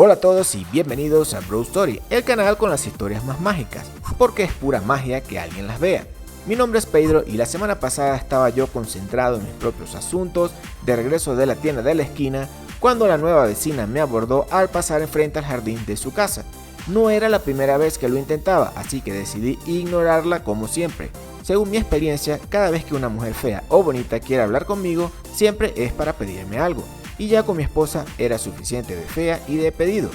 Hola a todos y bienvenidos a Bro Story, el canal con las historias más mágicas, porque es pura magia que alguien las vea. Mi nombre es Pedro y la semana pasada estaba yo concentrado en mis propios asuntos, de regreso de la tienda de la esquina, cuando la nueva vecina me abordó al pasar enfrente al jardín de su casa. No era la primera vez que lo intentaba, así que decidí ignorarla como siempre. Según mi experiencia, cada vez que una mujer fea o bonita quiere hablar conmigo, siempre es para pedirme algo. Y ya con mi esposa era suficiente de fea y de pedidos.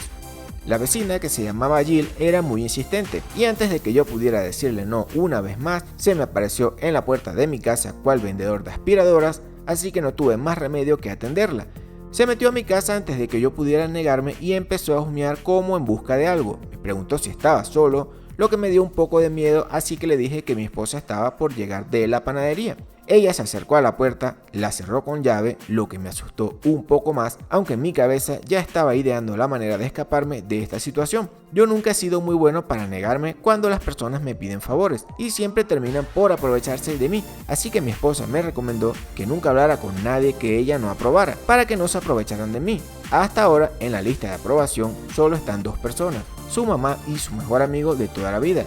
La vecina, que se llamaba Jill, era muy insistente y antes de que yo pudiera decirle no una vez más, se me apareció en la puerta de mi casa cual vendedor de aspiradoras, así que no tuve más remedio que atenderla. Se metió a mi casa antes de que yo pudiera negarme y empezó a husmear como en busca de algo. Me preguntó si estaba solo, lo que me dio un poco de miedo, así que le dije que mi esposa estaba por llegar de la panadería. Ella se acercó a la puerta, la cerró con llave, lo que me asustó un poco más, aunque en mi cabeza ya estaba ideando la manera de escaparme de esta situación. Yo nunca he sido muy bueno para negarme cuando las personas me piden favores y siempre terminan por aprovecharse de mí, así que mi esposa me recomendó que nunca hablara con nadie que ella no aprobara, para que no se aprovecharan de mí. Hasta ahora en la lista de aprobación solo están dos personas, su mamá y su mejor amigo de toda la vida.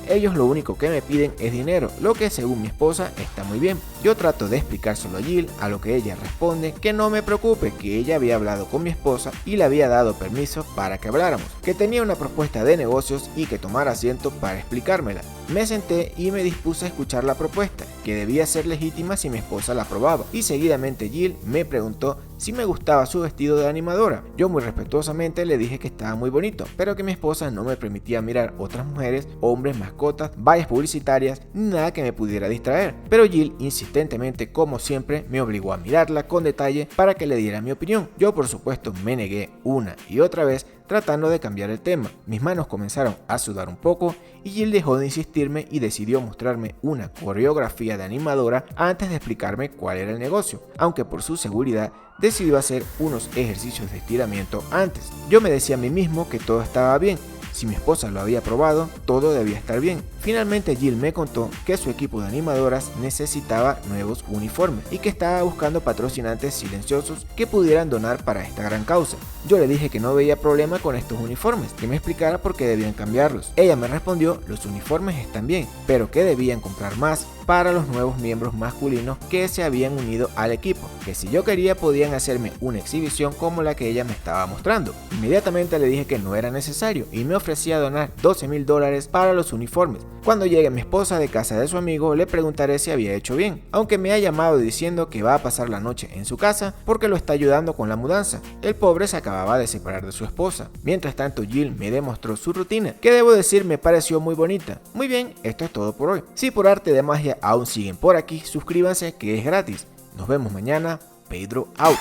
Ellos lo único que me piden es dinero, lo que según mi esposa está muy bien. Yo trato de explicárselo a Jill, a lo que ella responde que no me preocupe, que ella había hablado con mi esposa y le había dado permiso para que habláramos, que tenía una propuesta de negocios y que tomara asiento para explicármela. Me senté y me dispuse a escuchar la propuesta, que debía ser legítima si mi esposa la aprobaba, y seguidamente Jill me preguntó si me gustaba su vestido de animadora. Yo muy respetuosamente le dije que estaba muy bonito, pero que mi esposa no me permitía mirar otras mujeres, hombres, mascotas, vallas publicitarias, ni nada que me pudiera distraer. Pero Jill insistentemente, como siempre, me obligó a mirarla con detalle para que le diera mi opinión. Yo por supuesto me negué una y otra vez, tratando de cambiar el tema. Mis manos comenzaron a sudar un poco y Jill dejó de insistirme y decidió mostrarme una coreografía de animadora antes de explicarme cuál era el negocio, aunque por su seguridad decidió hacer unos ejercicios de estiramiento antes. Yo me decía a mí mismo que todo estaba bien. Si mi esposa lo había probado, todo debía estar bien. Finalmente Jill me contó que su equipo de animadoras necesitaba nuevos uniformes y que estaba buscando patrocinantes silenciosos que pudieran donar para esta gran causa. Yo le dije que no veía problema con estos uniformes, que me explicara por qué debían cambiarlos. Ella me respondió, los uniformes están bien, pero que debían comprar más para los nuevos miembros masculinos que se habían unido al equipo, que si yo quería podían hacerme una exhibición como la que ella me estaba mostrando. Inmediatamente le dije que no era necesario y me ofrecía donar $12,000 para los uniformes. Cuando llegue mi esposa de casa de su amigo le preguntaré si había hecho bien, aunque me ha llamado diciendo que va a pasar la noche en su casa porque lo está ayudando con la mudanza. El pobre se acababa de separar de su esposa. Mientras tanto Jill me demostró su rutina, que debo decir me pareció muy bonita. Muy bien, esto es todo por hoy. Si por arte de magia aún siguen por aquí, suscríbanse que es gratis. Nos vemos mañana. Pedro out.